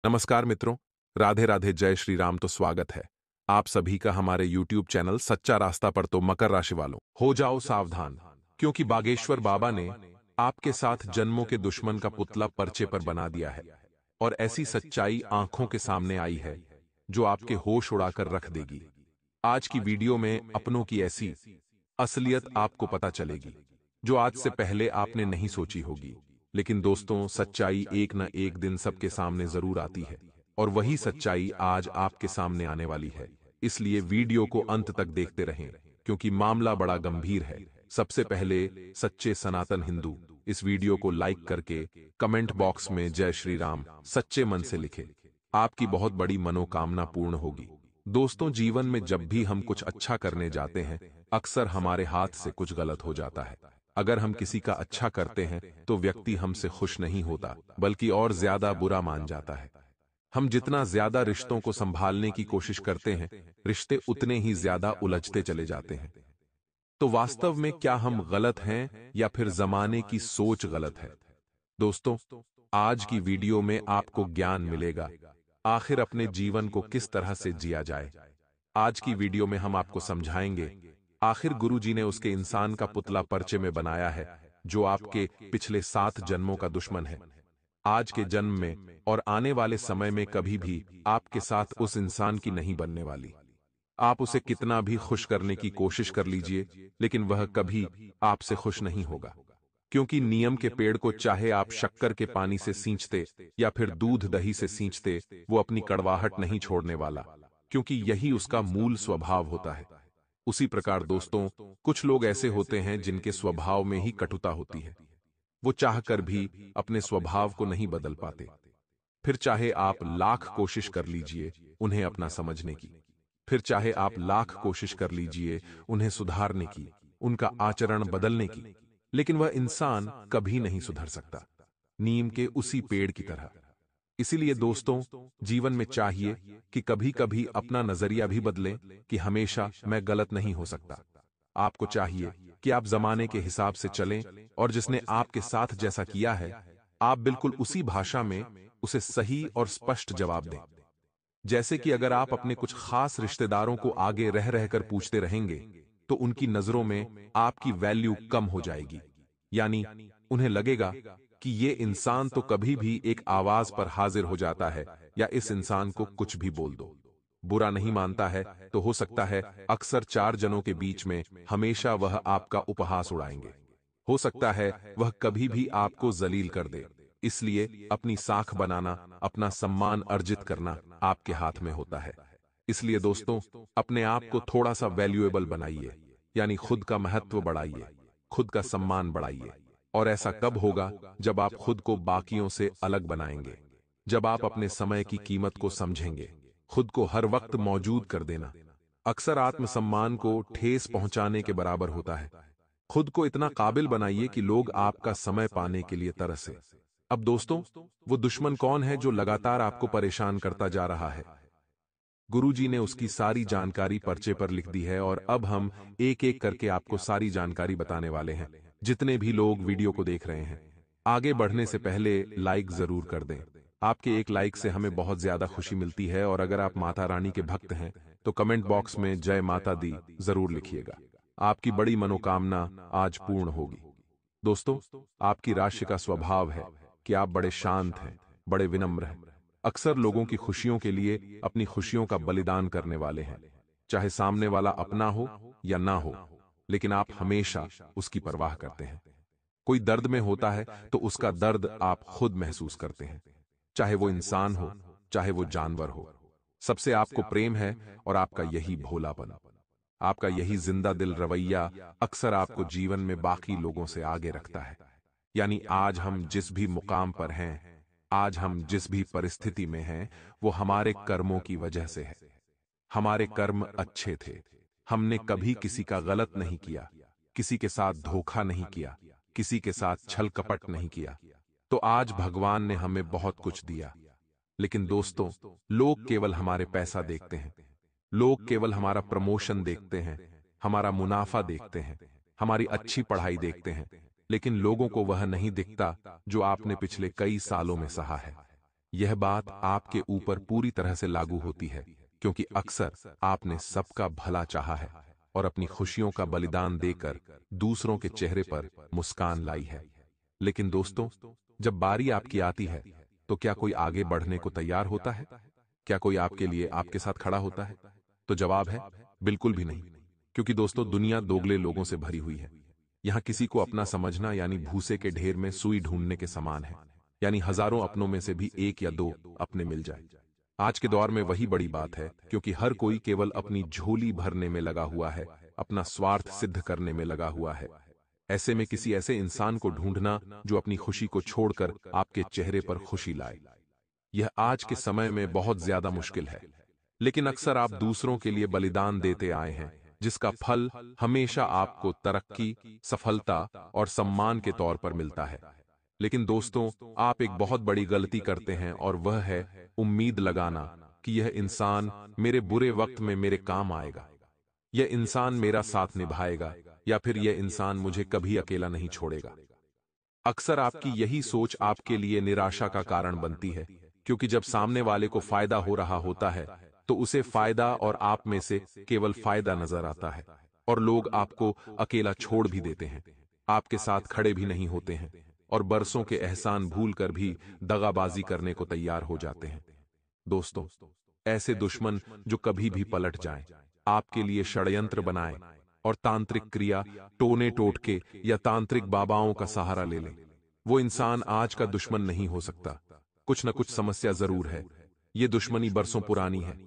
नमस्कार मित्रों, राधे राधे, जय श्री राम। तो स्वागत है आप सभी का हमारे YouTube चैनल सच्चा रास्ता पर। तो मकर राशि वालों, हो जाओ सावधान, क्योंकि बागेश्वर बाबा ने आपके साथ जन्मों के दुश्मन का पुतला पर्चे पर बना दिया है और ऐसी सच्चाई आंखों के सामने आई है जो आपके होश उड़ाकर रख देगी। आज की वीडियो में अपनों की ऐसी असलियत आपको पता चलेगी जो आज से पहले आपने नहीं सोची होगी। लेकिन दोस्तों, सच्चाई एक न एक दिन सबके सामने जरूर आती है और वही सच्चाई आज आपके सामने आने वाली है। इसलिए वीडियो को अंत तक देखते रहें, क्योंकि मामला बड़ा गंभीर है। सबसे पहले, सच्चे सनातन हिंदू इस वीडियो को लाइक करके कमेंट बॉक्स में जय श्री राम सच्चे मन से लिखें। आपकी बहुत बड़ी मनोकामना पूर्ण होगी। दोस्तों, जीवन में जब भी हम कुछ अच्छा करने जाते हैं, अक्सर हमारे हाथ से कुछ गलत हो जाता है। अगर हम किसी का अच्छा करते हैं तो व्यक्ति हमसे खुश नहीं होता, बल्कि और ज्यादा बुरा मान जाता है। हम जितना ज्यादा रिश्तों को संभालने की कोशिश करते हैं, रिश्ते उतने ही ज्यादा उलझते चले जाते हैं। तो वास्तव में क्या हम गलत हैं या फिर जमाने की सोच गलत है? दोस्तों, आज की वीडियो में आपको ज्ञान मिलेगा, आखिर अपने जीवन को किस तरह से जिया जाए। आज की वीडियो में हम आपको समझाएंगे, आखिर गुरुजी ने उसके इंसान का पुतला पर्चे में बनाया है जो आपके पिछले 7 जन्मों का दुश्मन है। आज के जन्म में और आने वाले समय में कभी भी आपके साथ उस इंसान की नहीं बनने वाली। आप उसे कितना भी खुश करने की कोशिश कर लीजिए, लेकिन वह कभी आपसे खुश नहीं होगा। क्योंकि नियम के पेड़ को चाहे आप शक्कर के पानी से सींचते या फिर दूध दही से सींचते, वो अपनी कड़वाहट नहीं छोड़ने वाला, क्योंकि यही उसका मूल स्वभाव होता है। उसी प्रकार दोस्तों, कुछ लोग ऐसे होते हैं जिनके स्वभाव में ही कटुता होती है। वो चाहकर भी अपने स्वभाव को नहीं बदल पाते। फिर चाहे आप लाख कोशिश कर लीजिए उन्हें अपना समझने की, फिर चाहे आप लाख कोशिश कर लीजिए उन्हें सुधारने की, उनका आचरण बदलने की, लेकिन वह इंसान कभी नहीं सुधर सकता, नीम के उसी पेड़ की तरह। इसीलिए दोस्तों, जीवन में चाहिए कि कभी कभी अपना नजरिया भी बदलें कि हमेशा मैं गलत नहीं हो सकता। आपको चाहिए कि आप जमाने के हिसाब से चलें और जिसने आपके साथ जैसा किया है, आप बिल्कुल उसी भाषा में उसे सही और स्पष्ट जवाब दें। जैसे कि अगर आप अपने कुछ खास रिश्तेदारों को आगे रह रहकर पूछते रहेंगे, तो उनकी नजरों में आपकी वैल्यू कम हो जाएगी। यानी उन्हें लगेगा कि ये इंसान तो कभी भी एक आवाज पर हाजिर हो जाता है, या इस इंसान को कुछ भी बोल दो बुरा नहीं मानता है। तो हो सकता है अक्सर 4 जनों के बीच में हमेशा वह आपका उपहास उड़ाएंगे। हो सकता है वह कभी भी आपको जलील कर दे। इसलिए अपनी साख बनाना, अपना सम्मान अर्जित करना आपके हाथ में होता है। इसलिए दोस्तों, अपने आप को थोड़ा सा वैल्यूएबल बनाइए, यानी खुद का महत्व बढ़ाइए, खुद का सम्मान बढ़ाइए। और ऐसा कब होगा? जब आप खुद को बाकियों से अलग बनाएंगे, जब आप अपने समय की कीमत को समझेंगे। खुद को हर वक्त मौजूद कर देना अक्सर आत्मसम्मान को ठेस पहुंचाने के बराबर होता है। खुद को इतना काबिल बनाइए कि लोग आपका समय पाने के लिए तरसे। अब दोस्तों, वो दुश्मन कौन है जो लगातार आपको परेशान करता जा रहा है? गुरुजी ने उसकी सारी जानकारी पर्चे पर लिख दी है और अब हम एक एक करके आपको सारी जानकारी बताने वाले हैं। जितने भी लोग वीडियो को देख रहे हैं, आगे बढ़ने से पहले लाइक जरूर कर दें। आपके एक लाइक से हमें बहुत ज्यादा खुशी मिलती है। और अगर आप माता रानी के भक्त हैं तो कमेंट बॉक्स में जय माता दी जरूर लिखिएगा। आपकी बड़ी मनोकामना आज पूर्ण होगी। दोस्तों, आपकी राशि का स्वभाव है कि आप बड़े शांत हैं, बड़े विनम्र हैं। अक्सर लोगों की खुशियों के लिए अपनी खुशियों का बलिदान करने वाले हैं, चाहे सामने वाला अपना हो या ना हो, लेकिन आप हमेशा उसकी परवाह करते हैं। कोई दर्द में होता है तो उसका दर्द आप खुद महसूस करते हैं, चाहे वो इंसान हो, चाहे वो जानवर हो। सबसे आपको प्रेम है और आपका यही भोलापन, आपका यही जिंदा दिल रवैया अक्सर आपको जीवन में बाकी लोगों से आगे रखता है। यानी आज हम जिस भी मुकाम पर हैं, आज हम जिस भी परिस्थिति में हैं, वो हमारे कर्मों की वजह से है। हमारे कर्म अच्छे थे, हमने कभी किसी का गलत नहीं किया, किसी के साथ धोखा नहीं किया, किसी के साथ छल कपट नहीं किया। तो आज भगवान ने हमें बहुत कुछ दिया। लेकिन दोस्तों, लोग केवल हमारे पैसा देखते हैं, लोग केवल हमारा प्रमोशन देखते हैं, हमारा मुनाफा देखते हैं, हमारी अच्छी पढ़ाई देखते हैं, लेकिन लोगों को वह नहीं दिखता जो आपने पिछले कई सालों में सहा है। यह बात आपके ऊपर पूरी तरह से लागू होती है, क्योंकि अक्सर आपने सबका भला चाहा है और अपनी खुशियों का बलिदान देकर दूसरों के चेहरे पर मुस्कान लाई है। लेकिन दोस्तों, जब बारी आपकी आती है, तो क्या कोई आगे बढ़ने को तैयार होता है? क्या कोई आपके लिए आपके साथ खड़ा होता है? तो जवाब है, बिल्कुल भी नहीं। क्योंकि दोस्तों, दुनिया दोगले लोगों से भरी हुई है। यहां किसी को अपना समझना यानी भूसे के ढेर में सुई ढूंढने के समान है, यानी हजारों अपनों में से भी एक या दो अपने मिल जाए। आज के दौर में वही बड़ी बात है, क्योंकि हर कोई केवल अपनी झोली भरने में लगा हुआ है, अपना स्वार्थ सिद्ध करने में लगा हुआ है। ऐसे में किसी ऐसे इंसान को ढूंढना जो अपनी खुशी को छोड़कर आपके चेहरे पर खुशी लाए, यह आज के समय में बहुत ज्यादा मुश्किल है। लेकिन अक्सर आप दूसरों के लिए बलिदान देते आए हैं, जिसका फल हमेशा आपको तरक्की, सफलता और सम्मान के तौर पर मिलता है। लेकिन दोस्तों, आप एक बहुत बड़ी गलती करते हैं, और वह है उम्मीद लगाना कि यह इंसान मेरे बुरे वक्त में मेरे काम आएगा, यह इंसान मेरा साथ निभाएगा, या फिर यह इंसान मुझे कभी अकेला नहीं छोड़ेगा। अक्सर आपकी यही सोच आपके लिए निराशा का कारण बनती है, क्योंकि जब सामने वाले को फायदा हो रहा होता है, तो उसे फायदा और आप में से केवल फायदा नजर आता है, और लोग आपको अकेला छोड़ भी देते हैं, आपके साथ खड़े भी नहीं होते हैं, और बरसों के एहसान भूलकर भी दगाबाजी करने को तैयार हो जाते हैं। दोस्तों, ऐसे दुश्मन जो कभी भी पलट जाएं, आपके लिए षड्यंत्र बनाएं और तांत्रिक क्रिया, टोने टोटके या तांत्रिक बाबाओं का सहारा ले लें, वो इंसान आज का दुश्मन नहीं हो सकता। कुछ न कुछ समस्या जरूर है। ये दुश्मनी बरसों पुरानी है।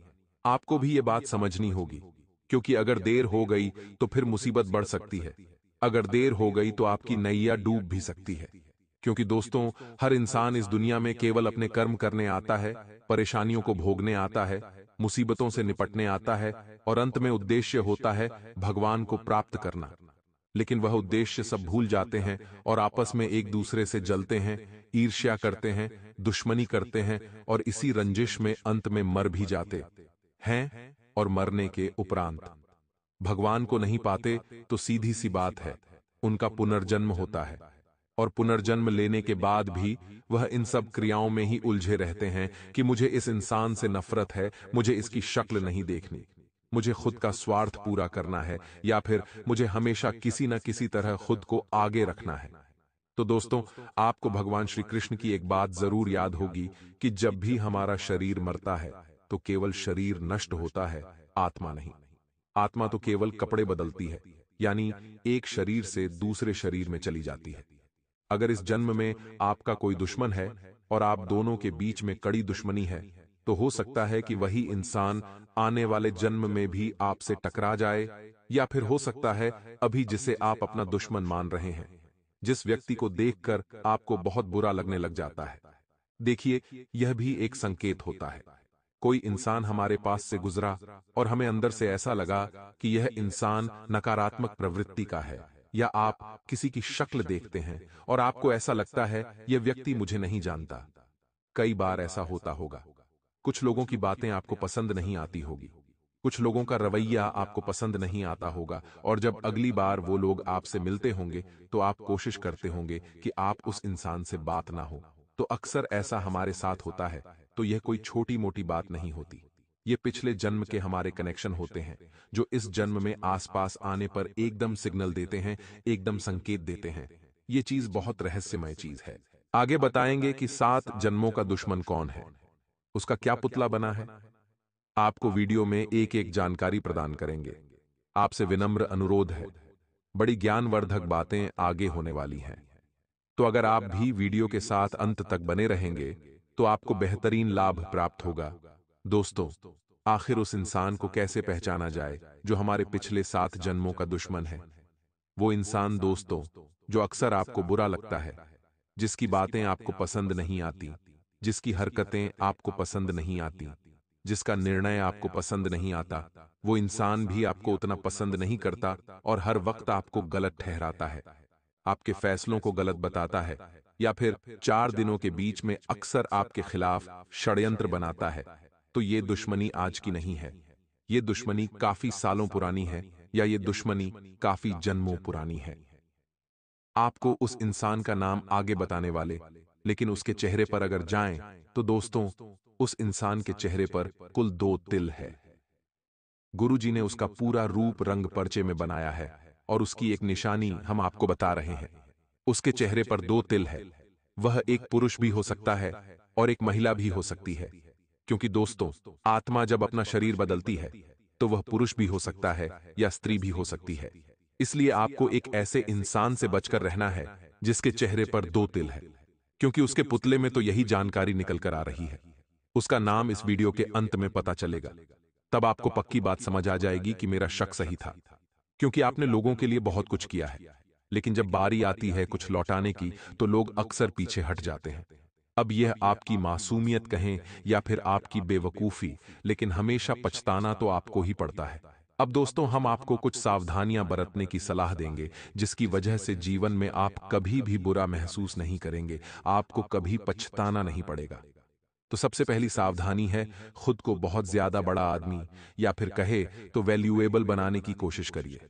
आपको भी ये बात समझनी होगी, क्योंकि अगर देर हो गई तो फिर मुसीबत बढ़ सकती है। अगर देर हो गई तो आपकी नैया डूब भी सकती है। क्योंकि दोस्तों, हर इंसान इस दुनिया में केवल अपने कर्म करने आता है, परेशानियों को भोगने आता है, मुसीबतों से निपटने आता है, और अंत में उद्देश्य होता है भगवान को प्राप्त करना। लेकिन वह उद्देश्य सब भूल जाते हैं और आपस में एक दूसरे से जलते हैं, ईर्ष्या करते हैं, दुश्मनी करते हैं, और इसी रंजिश में अंत में मर भी जाते हैं। और मरने के उपरांत भगवान को नहीं पाते तो सीधी सी बात है, उनका पुनर्जन्म होता है, और पुनर्जन्म लेने के बाद भी वह इन सब क्रियाओं में ही उलझे रहते हैं कि मुझे इस इंसान से नफरत है, मुझे इसकी शक्ल नहीं देखनी, मुझे खुद का स्वार्थ पूरा करना है, या फिर मुझे हमेशा किसी न किसी तरह खुद को आगे रखना है। तो दोस्तों, आपको भगवान श्री कृष्ण की एक बात जरूर याद होगी कि जब भी हमारा शरीर मरता है, तो केवल शरीर नष्ट होता है, आत्मा नहीं। आत्मा तो केवल कपड़े बदलती है, यानी एक शरीर से दूसरे शरीर में चली जाती है। अगर इस जन्म में आपका कोई दुश्मन है और आप दोनों के बीच में कड़ी दुश्मनी है, तो हो सकता है कि वही इंसान आने वाले जन्म में भी आपसे टकरा जाए, या फिर हो सकता है अभी जिसे आप अपना दुश्मन मान रहे हैं, जिस व्यक्ति को देखकर आपको बहुत बुरा लगने लग जाता है। देखिए, यह भी एक संकेत होता है। कोई इंसान हमारे पास से गुजरा और हमें अंदर से ऐसा लगा कि यह इंसान नकारात्मक प्रवृत्ति का है, या आप किसी की शक्ल देखते हैं और आपको ऐसा लगता है यह व्यक्ति मुझे नहीं जानता। कई बार ऐसा होता होगा। कुछ लोगों की बातें आपको पसंद नहीं आती होगी, कुछ लोगों का रवैया आपको पसंद नहीं आता होगा, और जब अगली बार वो लोग आपसे मिलते होंगे तो आप कोशिश करते होंगे कि आप उस इंसान से बात ना हो। तो अक्सर ऐसा हमारे साथ होता है। तो यह कोई छोटी मोटी बात नहीं होती। ये पिछले जन्म के हमारे कनेक्शन होते हैं, जो इस जन्म में आसपास आने पर एकदम सिग्नल देते हैं, एकदम संकेत देते हैं। ये चीज बहुत रहस्यमय चीज है। आगे बताएंगे कि 7 जन्मों का दुश्मन कौन है, उसका क्या पुतला बना है। आपको वीडियो में एक एक जानकारी प्रदान करेंगे। आपसे विनम्र अनुरोध है, बड़ी ज्ञानवर्धक बातें आगे होने वाली हैं। तो अगर आप भी वीडियो के साथ अंत तक बने रहेंगे, तो आपको बेहतरीन लाभ प्राप्त होगा। दोस्तों, आखिर उस इंसान को कैसे पहचाना जाए जो हमारे पिछले 7 जन्मों का दुश्मन है? वो इंसान दोस्तों, जो अक्सर आपको बुरा लगता है, जिसकी बातें आपको पसंद नहीं आती, जिसकी हरकतें आपको पसंद नहीं आती, जिसका निर्णय आपको पसंद नहीं आता, वो इंसान भी आपको उतना पसंद नहीं करता और हर वक्त आपको गलत ठहराता है, आपके फैसलों को गलत बताता है, या फिर 4 दिनों के बीच में अक्सर आपके खिलाफ षड्यंत्र बनाता है। तो ये दुश्मनी आज की नहीं है, ये दुश्मनी काफी सालों पुरानी है, या ये दुश्मनी काफी जन्मों पुरानी है। आपको उस इंसान का नाम आगे बताने वाले लेकिन उसके चेहरे पर अगर जाएं, तो दोस्तों, उस इंसान के चेहरे पर कुल 2 तिल है। गुरुजी ने उसका पूरा रूप रंग पर्चे में बनाया है और उसकी एक निशानी हम आपको बता रहे हैं। उसके चेहरे पर 2 तिल है। वह एक पुरुष भी हो सकता है और एक महिला भी हो सकती है, क्योंकि दोस्तों, आत्मा जब अपना शरीर बदलती है तो वह पुरुष भी हो सकता है या स्त्री भी हो सकती है। इसलिए आपको एक ऐसे इंसान से बचकर रहना है जिसके चेहरे पर 2 तिल है, क्योंकि उसके पुतले में तो यही जानकारी निकल कर आ रही है। उसका नाम इस वीडियो के अंत में पता चलेगा। तब आपको पक्की बात समझ आ जाएगी कि मेरा शक सही था, क्योंकि आपने लोगों के लिए बहुत कुछ किया है, लेकिन जब बारी आती है कुछ लौटाने की तो लोग अक्सर पीछे हट जाते हैं। अब यह आपकी मासूमियत कहें या फिर आपकी बेवकूफी, लेकिन हमेशा पछताना तो आपको ही पड़ता है। अब दोस्तों, हम आपको कुछ सावधानियां बरतने की सलाह देंगे, जिसकी वजह से जीवन में आप कभी भी बुरा महसूस नहीं करेंगे, आपको कभी पछताना नहीं पड़ेगा। तो सबसे पहली सावधानी है, खुद को बहुत ज्यादा बड़ा आदमी या फिर कहे तो वैल्यूएबल बनाने की कोशिश करिए।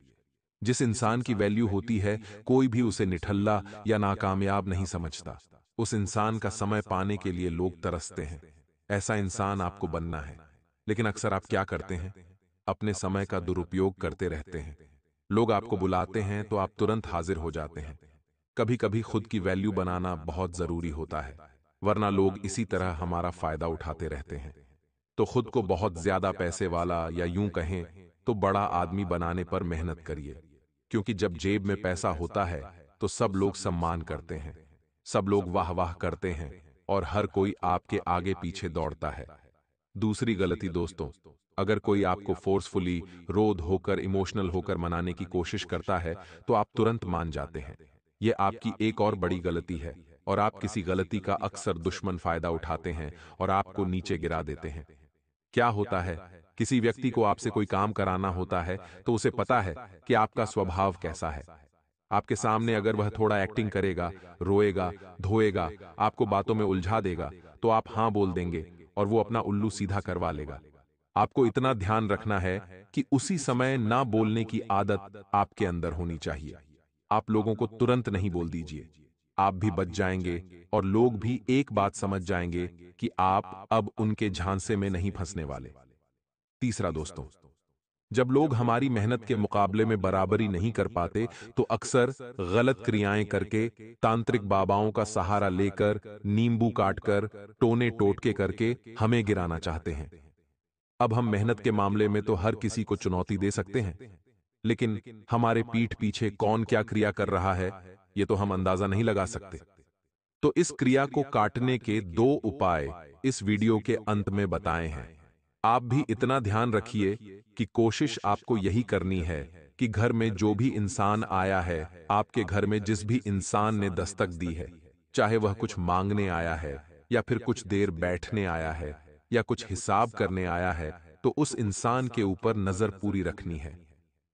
जिस इंसान की वैल्यू होती है, कोई भी उसे निठल्ला या नाकामयाब नहीं समझता। उस इंसान का समय पाने के लिए लोग तरसते हैं। ऐसा इंसान आपको बनना है। लेकिन अक्सर आप क्या करते हैं? अपने समय का दुरुपयोग करते रहते हैं। लोग आपको बुलाते हैं तो आप तुरंत हाजिर हो जाते हैं। कभी कभी खुद की वैल्यू बनाना बहुत जरूरी होता है, वरना लोग इसी तरह हमारा फायदा उठाते रहते हैं। तो खुद को बहुत ज्यादा पैसे वाला या यूं कहें तो बड़ा आदमी बनाने पर मेहनत करिए, क्योंकि जब जेब में पैसा होता है तो सब लोग सम्मान करते हैं, सब लोग वाह वाह करते हैं और हर कोई आपके आगे पीछे दौड़ता है। दूसरी गलती दोस्तों, अगर कोई आपको फोर्सफुली, रोध होकर, इमोशनल होकर मनाने की कोशिश करता है तो आप तुरंत मान जाते हैं। यह आपकी एक और बड़ी गलती है और आप किसी गलती का अक्सर दुश्मन फायदा उठाते हैं और आपको नीचे गिरा देते हैं। क्या होता है, किसी व्यक्ति को आपसे कोई काम कराना होता है तो उसे पता है कि आपका स्वभाव कैसा है। आपके सामने अगर वह थोड़ा एक्टिंग करेगा, रोएगा, धोएगा, आपको बातों में उलझा देगा, तो आप हां बोल देंगे और वो अपना उल्लू सीधा करवा लेगा। आपको इतना ध्यान रखना है कि उसी समय ना बोलने की आदत आपके अंदर होनी चाहिए। आप लोगों को तुरंत नहीं बोल दीजिए। आप भी बच जाएंगे और लोग भी एक बात समझ जाएंगे कि आप अब उनके झांसे में नहीं फंसने वाले। तीसरा दोस्तों, जब लोग हमारी मेहनत के मुकाबले में बराबरी नहीं कर पाते तो अक्सर गलत क्रियाएं करके, तांत्रिक बाबाओं का सहारा लेकर, नींबू काटकर, टोने टोटके करके हमें गिराना चाहते हैं। अब हम मेहनत के मामले में तो हर किसी को चुनौती दे सकते हैं, लेकिन हमारे पीठ पीछे कौन क्या क्रिया कर रहा है, ये तो हम अंदाजा नहीं लगा सकते। तो इस क्रिया को काटने के 2 उपाय इस वीडियो के अंत में बताए हैं। आप भी इतना ध्यान रखिए कि कोशिश आपको यही करनी है कि घर में जो भी इंसान आया है, आपके घर में जिस भी इंसान ने दस्तक दी है, चाहे वह कुछ मांगने आया है या फिर कुछ देर बैठने आया है या कुछ हिसाब करने आया है, तो उस इंसान के ऊपर नजर पूरी रखनी है।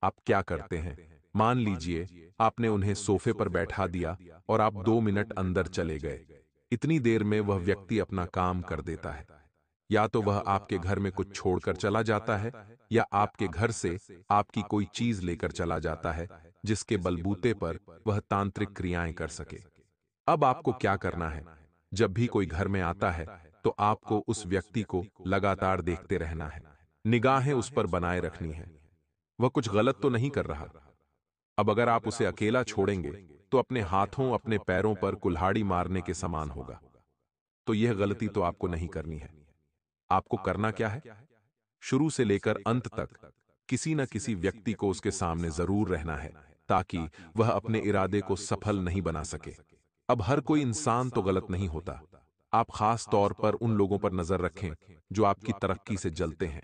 आप क्या करते हैं? मान लीजिए आपने उन्हें सोफे पर बैठा दिया और आप 2 मिनट अंदर चले गए। इतनी देर में वह व्यक्ति अपना काम कर देता है। या तो वह आपके घर में कुछ छोड़कर चला जाता है या आपके घर से आपकी कोई चीज लेकर चला जाता है, जिसके बलबूते पर वह तांत्रिक क्रियाएं कर सके। अब आपको क्या करना है? जब भी कोई घर में आता है तो आपको उस व्यक्ति को लगातार देखते रहना है, निगाहें उस पर बनाए रखनी है। वह कुछ गलत तो नहीं कर रहा। अब अगर आप उसे अकेला छोड़ेंगे तो अपने हाथों, अपने पैरों पर कुल्हाड़ी मारने के समान होगा। तो यह गलती तो आपको नहीं करनी है। आपको करना क्या है? शुरू से लेकर अंत तक किसी न किसी व्यक्ति को उसके सामने जरूर रहना है, ताकि वह अपने इरादे को सफल नहीं बना सके। अब हर कोई इंसान तो गलत नहीं होता। आप खास तौर पर उन लोगों पर नजर रखें जो आपकी तरक्की से जलते हैं,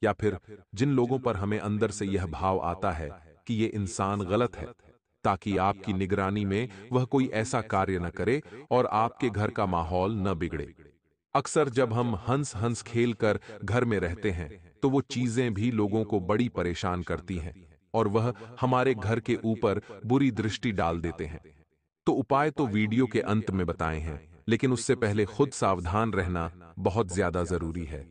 या फिर जिन लोगों पर हमें अंदर से यह भाव आता है कि ये इंसान गलत है, ताकि आपकी निगरानी में वह कोई ऐसा कार्य न करे और आपके घर का माहौल न बिगड़े। अक्सर जब हम हंस हंस खेल कर घर में रहते हैं तो वो चीजें भी लोगों को बड़ी परेशान करती हैं और वह हमारे घर के ऊपर बुरी दृष्टि डाल देते हैं। तो उपाय तो वीडियो के अंत में बताए हैं, लेकिन उससे पहले खुद सावधान रहना बहुत ज्यादा जरूरी है।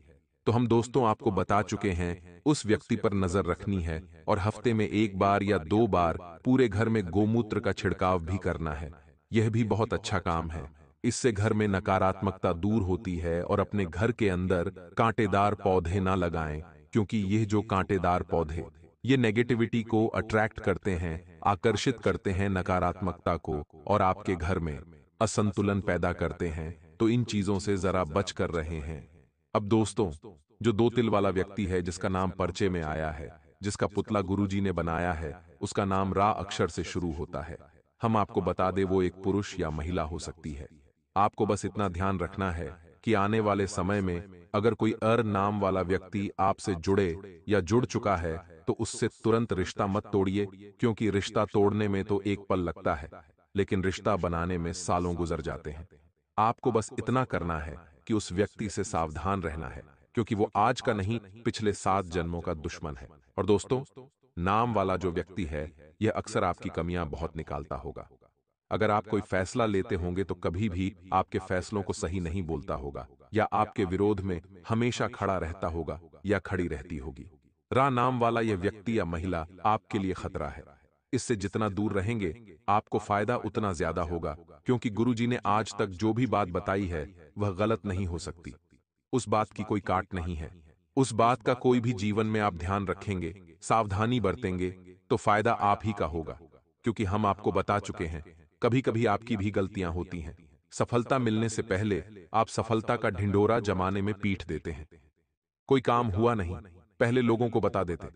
तो हम दोस्तों आपको बता चुके हैं, उस व्यक्ति पर नजर रखनी है और हफ्ते में 1 बार या 2 बार पूरे घर में गोमूत्र का छिड़काव भी करना है। यह भी बहुत अच्छा काम है। इससे घर में नकारात्मकता दूर होती है। और अपने घर के अंदर कांटेदार पौधे ना लगाएं, क्योंकि यह जो कांटेदार पौधे ये नेगेटिविटी को अट्रैक्ट करते हैं, आकर्षित करते हैं नकारात्मकता को, और आपके घर में असंतुलन पैदा करते हैं। तो इन चीजों से जरा बच कर रहे हैं। अब दोस्तों, जो दो तिल वाला व्यक्ति है जिसका नाम पर्चे में आया है, जिसका पुतला गुरुजी ने बनाया है, उसका नाम रा अक्षर से शुरू होता है। हम आपको बता दे वो एक पुरुष या महिला हो सकती है। आपको बस इतना ध्यान रखना है कि आने वाले समय में अगर कोई नाम वाला व्यक्ति आपसे जुड़े या जुड़ चुका है तो उससे तुरंत रिश्ता मत तोड़िए, क्योंकि रिश्ता तोड़ने में तो एक पल लगता है, लेकिन रिश्ता बनाने में सालों गुजर जाते हैं। आपको बस इतना करना है कि उस व्यक्ति से सावधान रहना है, क्योंकि वो आज का नहीं, पिछले 7 जन्मों का दुश्मन है। और दोस्तों, नाम वाला जो व्यक्ति है यह अक्सर आपकी कमियां बहुत निकालता होगा। अगर आप कोई फैसला लेते होंगे तो कभी भी आपके फैसलों को सही नहीं बोलता होगा, या आपके विरोध में हमेशा खड़ा रहता होगा या खड़ी रहती होगी। रा नाम वाला यह व्यक्ति या महिला आपके लिए खतरा है। इससे जितना दूर रहेंगे आपको फायदा उतना ज्यादा होगा, क्योंकि गुरुजी ने आज तक जो भी बात बताई है वह गलत नहीं हो सकती। उस बात की कोई काट नहीं है। उस बात का कोई भी जीवन में आप ध्यान रखेंगे, सावधानी बरतेंगे, तो फायदा आप ही का होगा। क्योंकि हम आपको बता चुके हैं, कभी कभी आपकी भी गलतियां होती हैं। सफलता मिलने से पहले आप सफलता का ढिंढोरा जमाने में पीट देते हैं। कोई काम हुआ नहीं, पहले लोगों को बता देते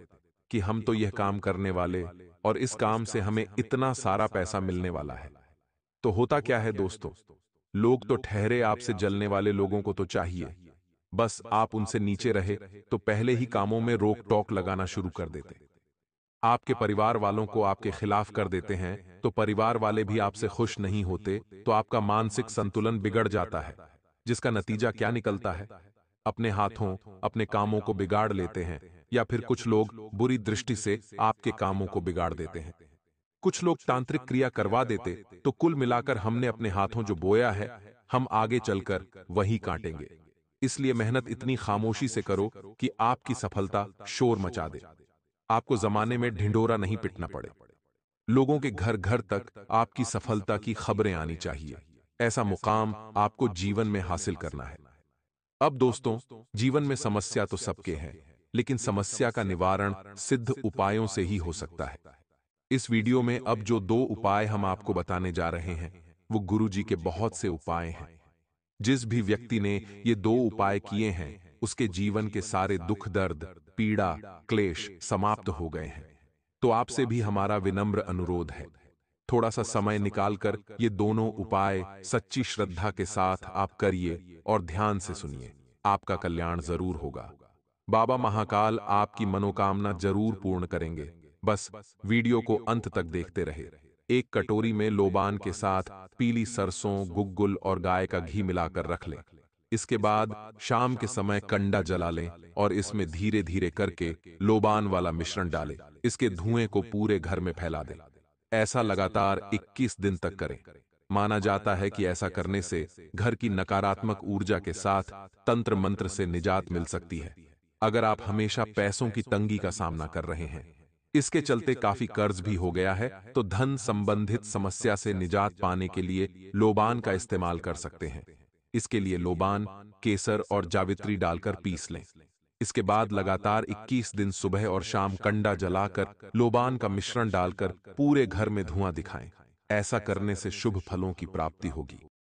कि हम तो यह काम करने वाले, और इस काम से हमें इतना सारा पैसा मिलने वाला है। तो होता क्या है दोस्तों, लोग तो ठहरे, आपसे जलने वाले लोगों को तो चाहिए बस आप उनसे नीचे रहे, तो पहले ही कामों में रोक टोक लगाना शुरू कर देते। आपके परिवार वालों को आपके खिलाफ कर देते हैं, तो परिवार वाले भी आपसे खुश नहीं होते, तो आपका मानसिक संतुलन बिगड़ जाता है, जिसका नतीजा क्या निकलता है? अपने हाथों अपने कामों को बिगाड़ लेते हैं, या फिर कुछ लोग बुरी दृष्टि से आपके कामों को बिगाड़ देते हैं। कुछ लोग तांत्रिक क्रिया करवा देते, तो कुल मिलाकर हमने अपने हाथों जो बोया है, हम आगे चलकर वही काटेंगे। इसलिए मेहनत इतनी खामोशी से करो कि आपकी सफलता शोर मचा दे। आपको जमाने में ढिंढोरा नहीं पिटना पड़े। लोगों के घर घर तक आपकी सफलता की खबरें आनी चाहिए। ऐसा मुकाम आपको जीवन में हासिल करना है। अब दोस्तों, जीवन में समस्या तो सबके हैं, लेकिन समस्या का निवारण सिद्ध उपायों से ही हो सकता है। इस वीडियो में अब जो 2 उपाय हम आपको बताने जा रहे हैं, वो गुरुजी के बहुत से उपाय हैं। जिस भी व्यक्ति ने ये 2 उपाय किए हैं, उसके जीवन के सारे दुख दर्द, पीड़ा, क्लेश समाप्त हो गए हैं। तो आपसे भी हमारा विनम्र अनुरोध है, थोड़ा सा समय निकालकर ये दोनों उपाय सच्ची श्रद्धा के साथ आप करिए और ध्यान से सुनिए। आपका कल्याण जरूर होगा। बाबा महाकाल आपकी मनोकामना जरूर पूर्ण करेंगे। बस वीडियो को अंत तक देखते रहे। एक कटोरी में लोबान के साथ पीली सरसों, गुग्गुल और गाय का घी मिलाकर रख लें। इसके बाद शाम के समय कंडा जला लें और इसमें धीरे धीरे करके लोबान वाला मिश्रण डालें। इसके धुएं को पूरे घर में फैला दें। ऐसा लगातार 21 दिन तक करें। माना जाता है कि ऐसा करने से घर की नकारात्मक ऊर्जा के साथ तंत्र मंत्र से निजात मिल सकती है। अगर आप हमेशा पैसों की तंगी का सामना कर रहे हैं, इसके चलते काफी कर्ज भी हो गया है, तो धन संबंधित समस्या से निजात पाने के लिए लोबान का इस्तेमाल कर सकते हैं। इसके लिए लोबान, केसर और जावित्री डालकर पीस लें। इसके बाद लगातार 21 दिन सुबह और शाम कंडा जलाकर लोबान का मिश्रण डालकर पूरे घर में धुआं दिखाएं। ऐसा करने से शुभ फलों की प्राप्ति होगी।